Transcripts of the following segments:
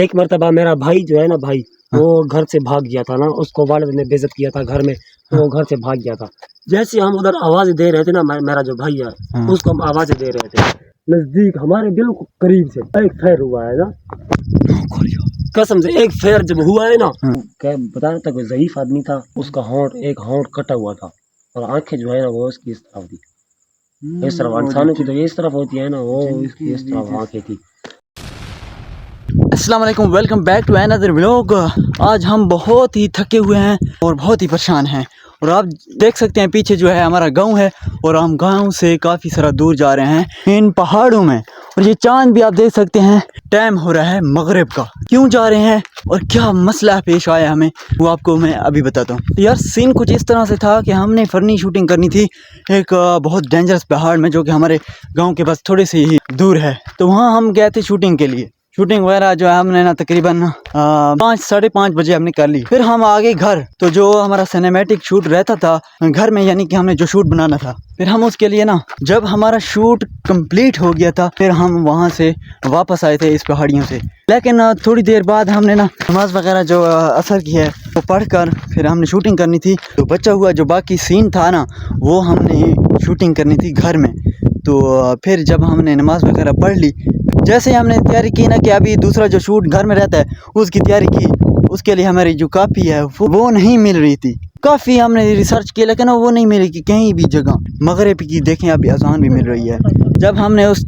ایک مرتبہ میرا بھائی جو ہے نا بھائی وہ گھر سے بھاگ گیا تھا نا, اس کو والد نے بے عزت کیا تھا گھر میں, تو وہ گھر سے بھاگ گیا تھا. جیسے ہم ادھر آواز دے رہے تھے نا, میرا جو بھائی ہے اس کو ہم آواز دے رہے تھے, نزدیک ہمارے بالکل قریب سے ایک فیر ہوا ہے نا, قسم سے ایک فیر جب ہوا ہے نا, بتا رہا تھا کوئی ضعیف آدمی تھا, اس کا ایک ہونٹ کٹا ہوا تھا اور آنکھیں جو ہے نا وہ اس کی اس طرف تھی, اس طرف انسانوں کی تو اس طرف ہوتی ہے نا, وہ اس کی اس طرف آنکھیں تھی. السلام علیکم, welcome back to another vlog. آج ہم بہت ہی تھکے ہوئے ہیں اور بہت ہی پریشان ہیں, اور آپ دیکھ سکتے ہیں پیچھے جو ہے ہمارا گاؤں ہے, اور ہم گاؤں سے کافی سارا دور جا رہے ہیں ان پہاڑوں میں, اور یہ چاند بھی آپ دیکھ سکتے ہیں. ٹائم ہو رہا ہے مغرب کا. کیوں جا رہے ہیں اور کیا مسئلہ پیش آیا ہمیں, وہ آپ کو میں ابھی بتاتا ہوں. یار سین کچھ اس طرح سے تھا کہ ہم نے فرنی شوٹنگ کرنی تھی ایک بہت ڈینجرس پہاڑ میں, جو کہ ہمارے گاؤں کے پاس تھوڑے سے ہی دور ہے. تو وہاں ہم گئے تھے شوٹنگ کے لیے. شوٹنگ وغیرہ جو ہے ہم نے نا تقریباً 5-5:30 بجے ہم نے کر لی. پھر ہم آگے گھر, تو جو ہمارا سینیمیٹک شوٹ رہتا تھا گھر میں, یعنی کہ ہم نے جو شوٹ بنانا تھا, پھر ہم اس کے لیے نا جب ہمارا شوٹ کمپلیٹ ہو گیا تھا, پھر ہم وہاں سے واپس آئے تھے اس پہاڑیوں سے. لیکن تھوڑی دیر بعد ہم نے نا نماز وغیرہ جو اثر کی ہے وہ پڑھ کر پھر ہم نے شوٹنگ کرنی تھی. تو بچا ہوا جو باقی سین تھا نا, وہ ہم نے شوٹنگ کرنی تھی گھر میں. تو پھر جب ہم نے نماز وغیرہ پڑھ لی, جیسے ہم نے تیاری کی نا کہ ابھی دوسرا جو شوٹ گھر میں رہتا ہے اس کی تیاری کی, اس کے لیے ہماری جو کاپی ہے وہ نہیں مل رہی تھی. کافی ہم نے ریسرچ کی لیکن وہ نہیں ملی کہ کہیں بھی جگہ. مغرب کی دیکھیں ابھی اذان بھی مل رہی ہے. جب ہم نے اس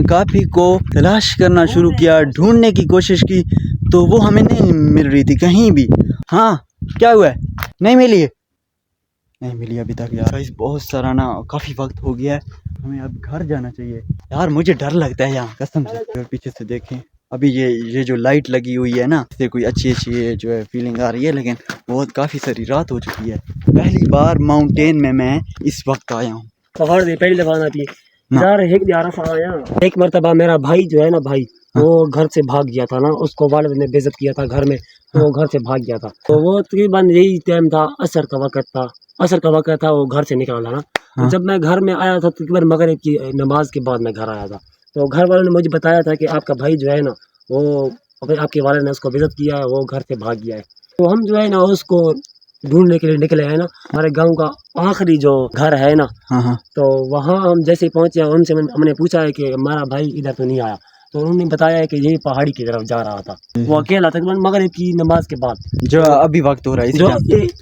کاپی کو تلاش کرنا شروع کیا, ڈھونڈنے کی کوشش کی, تو وہ ہمیں نہیں مل رہی تھی کہیں بھی. ہاں کیا ہوا ہے, نہیں ملی ہے, نہیں ملی ابھی تک. یار بہت سارا نا کافی وقت ہو گیا ہے, ہمیں اب گھر جانا چاہیے. یار مجھے ڈر لگتا ہے یہاں قسم سے. اور پیچھے سے دیکھیں ابھی یہ جو لائٹ لگی ہوئی ہے نا, اس سے کوئی اچھی جو ہے فیلنگ آ رہی ہے, لیکن بہت کافی ساری رات ہو چکی ہے. پہلی بار ماؤنٹین میں اس وقت آیا ہوں. پہاڑ دی پہلی دفعہ آتی ہے یار. ایک مرتبہ میرا بھائی جو ہے نا بھائی, وہ گھر سے بھاگ گیا تھا نا, اس کو والد نے بے عزت کیا تھا گھر میں, تو وہ گھر سے بھاگ گیا تھا. تو وہ تقریباً یہی ٹائم تھا, عصر کا وقت تھا, وہ گھر سے نکلا نا. جب میں گھر میں آیا تھا تقریباً مغرب کی نماز کے بعد میں گھر آیا تھا, تو گھر والوں نے مجھے بتایا تھا کہ آپ کا بھائی جو ہے نا وہ آپ کے والد نے اس کو بے عزت کیا ہے, وہ گھر سے بھاگ گیا ہے. تو ہم جو ہے نا اس کو ڈھونڈنے کے لیے نکلے ہیں نا. ہمارے گاؤں کا آخری جو گھر ہے نا, تو وہاں ہم جیسے پہنچے, ان سے ہم نے پوچھا ہے کہ ہمارا بھائی ادھر تو نہیں آیا. تو انہوں نے بتایا ہے کہ یہی پہاڑی کی طرف جا رہا تھا. وہ اکیلا تھا مغرب کی نماز کے بعد, جو ابھی وقت ہو رہا ہے, جو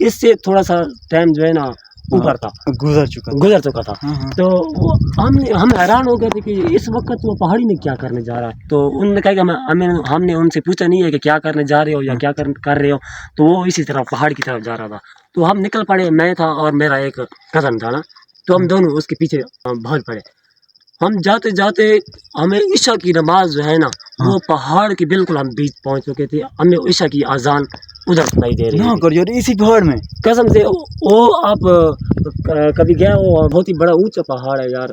اس سے تھوڑا سا ٹائم جو ہے نا اوپر تھا, گزر چکا تھا. تو ہم حیران ہو گئے تھے کہ اس وقت وہ پہاڑی میں کیا کرنے جا رہا ہے. تو انہوں نے کہا کہ ہم نے ان سے پوچھا نہیں ہے کہ کیا کرنے جا رہے ہو یا کیا کر رہے ہو. تو وہ اسی طرح پہاڑ کی طرف جا رہا تھا. تو ہم نکل پڑے, میں تھا اور میرا ایک کزن تھا نا, تو ہم دونوں اس کے پیچھے بھاگ پڑے. ہم جاتے جاتے ہمیں عشاء کی نماز جو ہے نا, وہ پہاڑ کے بالکل ہم بیچ پہنچ چکے تھے. ہمیں عشاء کی اذان ادھر سنائی دے رہی ہے اسی پہاڑ میں. قسم سے وہ آپ کبھی گئے ہو, بہت ہی بڑا اونچا پہاڑ ہے یار,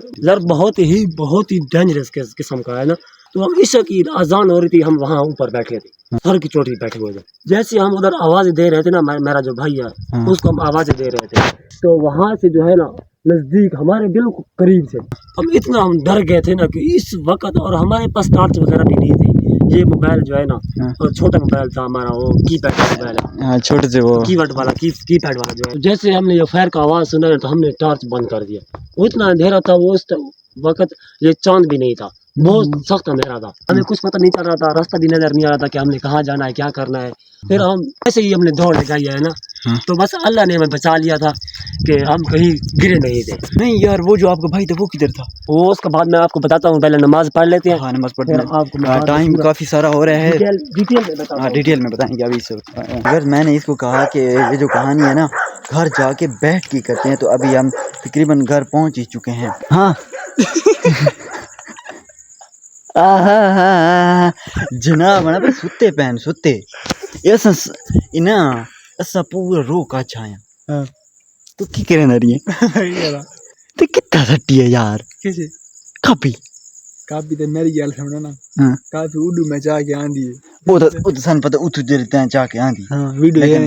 بہت ہی ڈینجرس قسم کا ہے نا. تو ہم عشاء کی اذان ہو رہی تھی, ہم وہاں اوپر بیٹھے تھے, سر کی چوٹی بیٹھے ہوئے تھے. جیسے ہم ادھر آواز دے رہے تھے نا, میرا جو بھائی ہے اس کو ہم آواز دے رہے تھے, تو وہاں سے جو ہے نا نزدیک ہمارے بالکل قریب سے ہم ڈر گئے تھے نا کہ اس وقت, اور ہمارے پاس ٹارچ وغیرہ بھی نہیں تھی. یہ موبائل جو ہے نا, اور چھوٹا موبائل تھا ہمارا, وہ کی پیڈ موبائل ہے, چھوٹے سے وہ کی پیڈ والا جو ہے. جیسے ہم نے یہ فائر کا آواز سنا تو ہم نے ٹارچ بند کر دیا. وہ اتنا اندھیرا تھا, وہ اس وقت یہ چاند بھی نہیں تھا, بہت سخت اندھیرا تھا. ہمیں کچھ پتہ نہیں چل رہا تھا, راستہ بھی نظر نہیں آ رہا تھا کہ ہم نے کہاں جانا ہے, کیا کرنا ہے. پھر ہم ایسے ہی ہم نے دوڑ لگائی ہے نا, تو بس اللہ نے ہمیں بچا لیا تھا کہ ہم کہیں گرے نہیں تھے. نہیں یار, وہ جو آپ کا بھائی تھا وہ کدھر تھا؟ وہ اس کا بعد میں آپ کو بتاتا ہوں, پہلے نماز پڑھ لیتے ہیں. ہاں نماز پھر آپ کو ٹائم کافی سارا ہو رہا ہے, ڈیٹیل میں بتائیں گے ابھی سے. اگر میں نے اس کو کہا کہ یہ جو کہانی ہے نا گھر جا کے بیٹھ کے کرتے ہیں, تو ابھی ہم تقریباً گھر پہنچ ہی چکے ہیں. ہاں جناب ستے پہن ستے ایسا پورا رو کا چھایا تو کی کرے نہ رہی ہے تو کتنا سٹی ہے یار. کسی کاپی تے میری گل سمجھو نا, کافی اردو میں جا کے آندھی ہے. وہ تو سن پتہ اتو دیتے ہیں جا کے آندھی. ہاں ویڈیو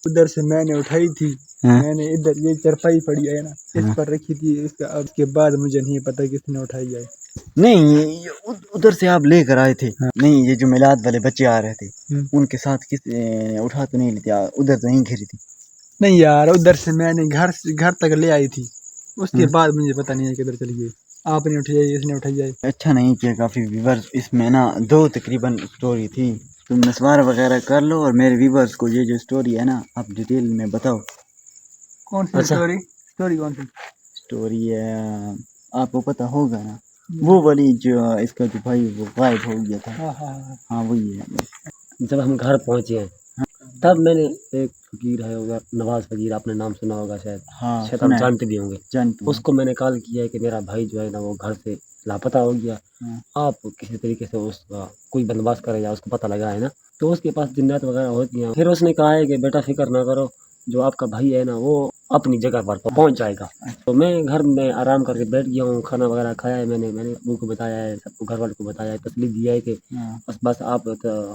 ادھر سے میں نے اٹھائی تھی, میں نے ادھر یہ چرپائی پڑی ہے نا, اس پر رکھی تھی. اس کے بعد مجھے نہیں پتا کس نے اٹھائی ہے. نہیں ادھر سے آپ لے کر آئے تھے؟ نہیں یہ جو میلاد والے بچے آ رہے تھے ان کے ساتھ کس اٹھا تو نہیں لیتے؟ ادھر تو نہیں گھری تھی؟ نہیں یار ادھر سے میں نے گھر تک لے آئی تھی، اس کے بعد مجھے پتہ نہیں ہے کدھر چلی گئی، آپ نے اٹھائی اس نے اٹھائی ہے۔ اچھا نہیں کیا کافی ویورز اس میں نا 2 تقریباً اسٹوری تھی، تم نسوار وغیرہ کر لو اور میرے ویورز کو یہ جو اسٹوری ہے نا آپ ڈیٹیل میں بتاؤ۔ کون سی اسٹوری کون سی؟ اسٹوری ہے آپ کو پتہ ہوگا نا، وہ والی جو اس کا جو بھائی وہ غائب ہو گیا تھا، ہاں وہی ہے۔ جب ہم گھر پہنچے ہیں تب میں نے ایک فقیر ہے ادھر نواز فقیر، آپ نے نام سنا ہوگا شاید، شاید آپ جانتے بھی ہوں گے، اس کو میں نے کال کیا ہے کہ میرا بھائی جو ہے نا وہ گھر سے لاپتہ ہو گیا، آپ کسی طریقے سے اس کا کوئی بندوبست کرے یا اس کو پتہ لگا ہے نا، تو اس کے پاس جنات وغیرہ ہوتی ہیں۔ پھر اس نے کہا ہے کہ بیٹا فکر نہ کرو، جو آپ کا بھائی ہے نا وہ اپنی جگہ پر پہنچ جائے گا۔ تو میں گھر میں آرام کر کے بیٹھ گیا ہوں، کھانا وغیرہ کھایا ہے میں نے ابو کو بتایا ہے، سب کو گھر والوں کو بتایا ہے، تسلی دیا ہے کہ بس آپ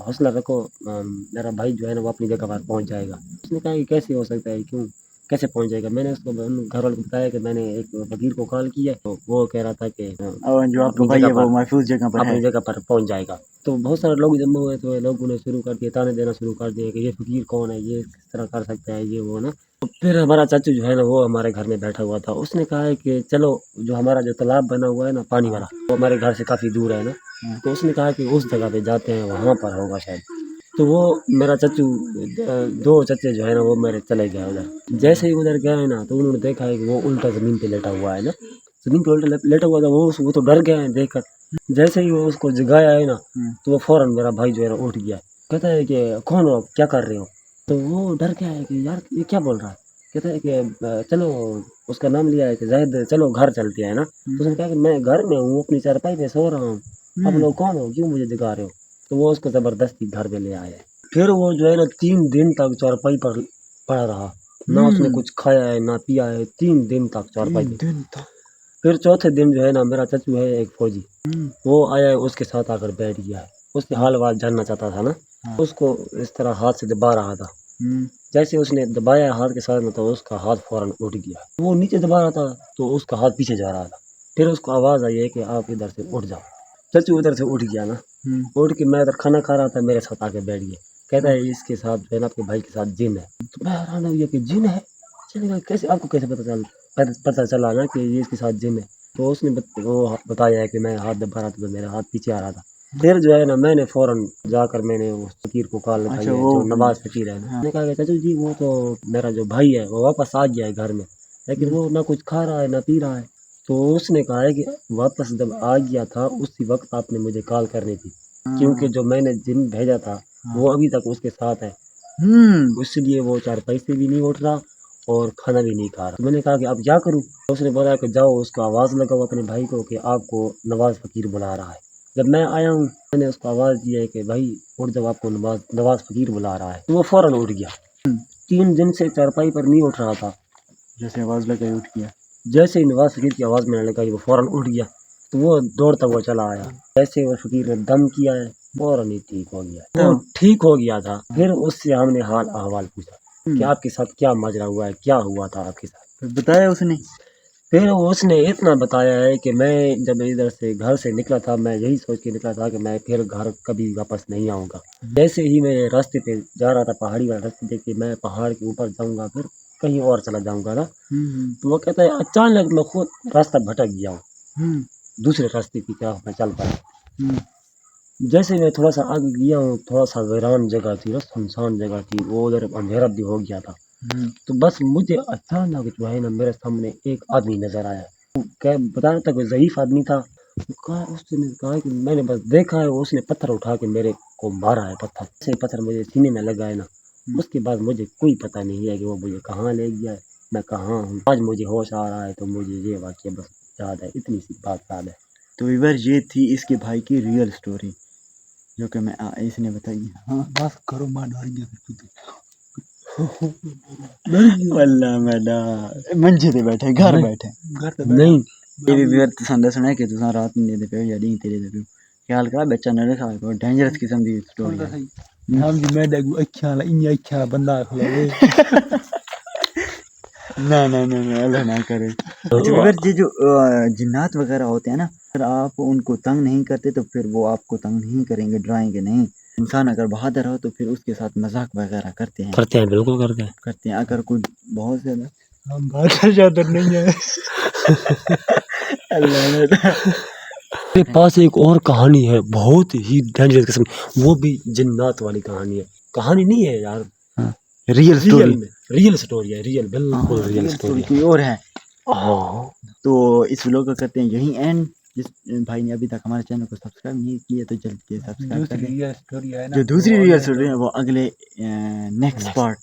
حوصلہ رکھو، میرا بھائی جو ہے نا وہ اپنی جگہ پر پہنچ جائے گا۔ اس نے کہا کہ کیسے ہو سکتا ہے، کیوں کیسے پہنچ جائے گا؟ میں نے اس کو گھر والوں کو بتایا کہ میں نے ایک فقیر کو کال کیا تو وہ کہہ رہا تھا کہ جو آپ کا بھائی ہے وہ محفوظ جگہ پر ہے، اپنی جگہ پر پہنچ جائے گا۔ تو بہت سارے لوگ جمع ہوئے تو لوگوں نے شروع کر دیا، تانے دینا شروع کر دیا کہ یہ فقیر کون ہے، یہ کس طرح کر سکتا ہے، یہ وہ نا۔ پھر ہمارا چاچو جو ہے نا وہ ہمارے گھر میں بیٹھا ہوا تھا، اس نے کہا ہے کہ چلو جو ہمارا جو تالاب بنا ہوا ہے نا پانی والا، وہ ہمارے گھر سے کافی دور ہے نا، تو اس نے کہا کہ اس جگہ پہ جاتے ہیں، وہاں پر ہوگا شاید۔ تو وہ میرا چچو 2 چچے جو ہے نا وہ میرے چلے گئے ادھر۔ جیسے ہی ادھر گئے نا تو انہوں نے دیکھا ہے کہ وہ الٹا زمین پہ لیٹا ہوا ہے نا، زمین پہ الٹا لیٹا ہوا تھا، وہ تو ڈر گئے ہیں دیکھ کر۔ جیسے ہی وہ اس کو جگایا ہے نا تو وہ فوراً میرا بھائی جو ہے نا اٹھ گیا، کہتا ہے کہ کون ہو، کیا کر رہے ہو؟ تو وہ ڈر گیا ہے کہ یار یہ کیا بول رہا ہے، کہتا ہے کہ چلو، اس کا نام لیا ہے کہ زاہد، چلو گھر چلتے ہیں نا۔ تو اس نے کہا کہ میں گھر میں ہوں، اپنی چارپائی پہ سو رہا ہوں، آپ لوگ کون ہو، کیوں مجھے جگا رہے ہو؟ تو وہ اس کو زبردستی گھر میں لے آیا ہے۔ پھر وہ جو ہے نا 3 دن تک چارپائی پر پڑا رہا، نہ اس نے کچھ کھایا ہے نہ پیا ہے، 3 دن تک چارپائی پہ۔ پھر چوتھے دن جو ہے نا میرا چچو ہے ایک فوجی، وہ آیا ہے، اس کے ساتھ آ کر بیٹھ گیا ہے، اس کے حال جاننا چاہتا تھا نا، اس کو اس طرح ہاتھ سے دبا رہا تھا۔ جیسے اس نے دبایا ہاتھ کے ساتھ میں تو اس کا ہاتھ فوراً اٹھ گیا، وہ نیچے دبا رہا تھا تو اس کا ہاتھ پیچھے جا رہا تھا۔ پھر اس کو آواز آئی ہے کہ آپ ادھر سے اٹھ جاؤ، چچو ادھر سے اٹھ گیا نا، اٹھ کے میں ادھر کھانا کھا رہا تھا، میرے ساتھ آ کے بیٹھ گیا، کہتا ہے اس کے ساتھ جو ہے نا آپ کے بھائی کے ساتھ جن ہے۔ تو میں حیران ہو گیا کہ جن ہے، کیسے آپ کو کیسے پتہ چلا نا کہ یہ اس کے ساتھ جن ہے؟ تو اس نے وہ بتایا ہے کہ میں ہاتھ دبا رہا تھا تو میرا ہاتھ پیچھے آ رہا تھا۔ پھر جو ہے نا میں نے فوراً جا کر میں نے اس فقیر کو کال لگائی ہے جو نواز فقیر ہے نا، میں نے کہا کہ چچو جی وہ تو میرا جو بھائی ہے وہ واپس آ گیا ہے گھر میں، لیکن وہ نہ کچھ کھا رہا ہے نہ پی رہا ہے۔ تو اس نے کہا ہے کہ واپس جب آ گیا تھا اسی وقت آپ نے مجھے کال کرنی تھی، کیونکہ جو میں نے جن بھیجا تھا وہ ابھی تک اس کے ساتھ ہے، اس لیے وہ 4 پیسے بھی نہیں اٹھ رہا اور کھانا بھی نہیں کھا رہا۔ تو میں نے کہا کہ اب کیا کروں؟ اس نے بولا کہ جاؤ اس کو آواز لگاؤ اپنے بھائی کو کہ آپ کو نواز فقیر بلا رہا ہے۔ جب میں آیا ہوں میں نے اس کو آواز دی ہے کہ بھائی اٹھ جاؤ، آپ کو نواز فقیر بلا رہا ہے، تو وہ فوراً اٹھ گیا۔ 3 دن سے چارپائی پر نہیں اٹھ رہا تھا، جیسے آواز لگائی اٹھ گیا، جیسے ہی نواز فقیر کی آواز میں نے لگائی وہ فوراً اٹھ گیا، تو وہ دوڑتا ہوا چلا آیا، جیسے وہ فقیر نے دم کیا ہے فوراً ہی ٹھیک ہو گیا، وہ ٹھیک ہو گیا تھا۔ پھر اس سے ہم نے حال احوال پوچھا کہ آپ کے ساتھ کیا ماجرا ہوا ہے، کیا ہوا تھا آپ کے ساتھ؟ بتایا اس نے؟ پھر اس نے اتنا بتایا ہے کہ میں جب ادھر سے گھر سے نکلا تھا میں یہی سوچ کے نکلا تھا کہ میں پھر گھر کبھی واپس نہیں آؤں گا۔ جیسے ہی میں راستے پہ جا رہا تھا، پہاڑی والا راستے دیکھ کے میں پہاڑ کے اوپر جاؤں گا پھر کہیں اور چلا جاؤں گا نا، تو وہ کہتا ہے اچانک میں خود راستہ بھٹک گیا ہوں، دوسرے راستے کی طرف میں چل پڑا۔ جیسے میں تھوڑا سا آگے گیا ہوں، تھوڑا سا ویران جگہ تھی، سنسان جگہ تھی، وہ ادھر اندھیرا بھی ہو گیا تھا، تو بس مجھے اچانک جو ہے نا میرے سامنے ایک آدمی نظر آیا، بتا رہا تھا کہ ضعیف آدمی تھا، اس نے کہا کہ میں نے بس دیکھا ہے اس نے پتھر اٹھا کے میرے کو مارا ہے، پتھر مجھے سینے میں لگا ہے نا، اس کے بعد مجھے کوئی پتہ نہیں ہے کہ وہ مجھے کہاں لے گیا ہے، میں کہاں ہوں۔ آج مجھے ہوش آ رہا ہے تو مجھے یہ واقعہ بس یاد ہے، اتنی سی بات یاد ہے۔ تو ویور یہ تھی اس کے بھائی کی ریئل سٹوری جو کہ میں اس نے بتائی۔ ہاں بس کرو ماں ڈر گیا واللہ میں منجے تے بیٹھے گھر بیٹھے نہیں یہ بھی ویور تساں دسنا ہے کہ تساں رات نہیں دے پے یا نہیں تیرے دے پے خیال کرا بچہ نہ رکھا کوئی ڈینجرس قسم دی سٹوری ہے۔ ہم جی میں ڈگو اکھیاں والا انیا اکھیاں والا بندہ کھلوے نہ اللہ نہ کرے۔ اچھا ویور یہ جو جنات وغیرہ ہوتے ہیں نا اگر آپ ان کو تنگ نہیں کرتے تو پھر وہ آپ کو تنگ نہیں کریں گے، ڈرائیں گے نہیں. انسان اگر بہادر ہو تو پھر اس کے ساتھ مذاق وغیرہ کرتے ہیں. بالکل کرتے ہیں. اگر کوئی بہت زیادہ ہم بہت زیادہ نہیں ہے. میرے پاس ایک اور کہانی ہے بہت ہی ڈینجرس قسم، وہ بھی جنات والی کہانی ہے. کہانی نہیں ہے یار، ریئل اسٹوری. ریئل سٹوری ہے، ریئل بالکل ریئل سٹوری کوئی اور ہے. ہاں تو اس ویڈیو کو کرتے ہیں یہی اینڈ. جس بھائی نے ابھی تک ہمارے چینل کو سبسکرائب نہیں کیا تو جلدی سبسکرائب کر دوسری دیں. ریئل اسٹوری ہے نا، جو دوسری ریئل اسٹوری ہے وہ اگلے نیکسٹ پارٹ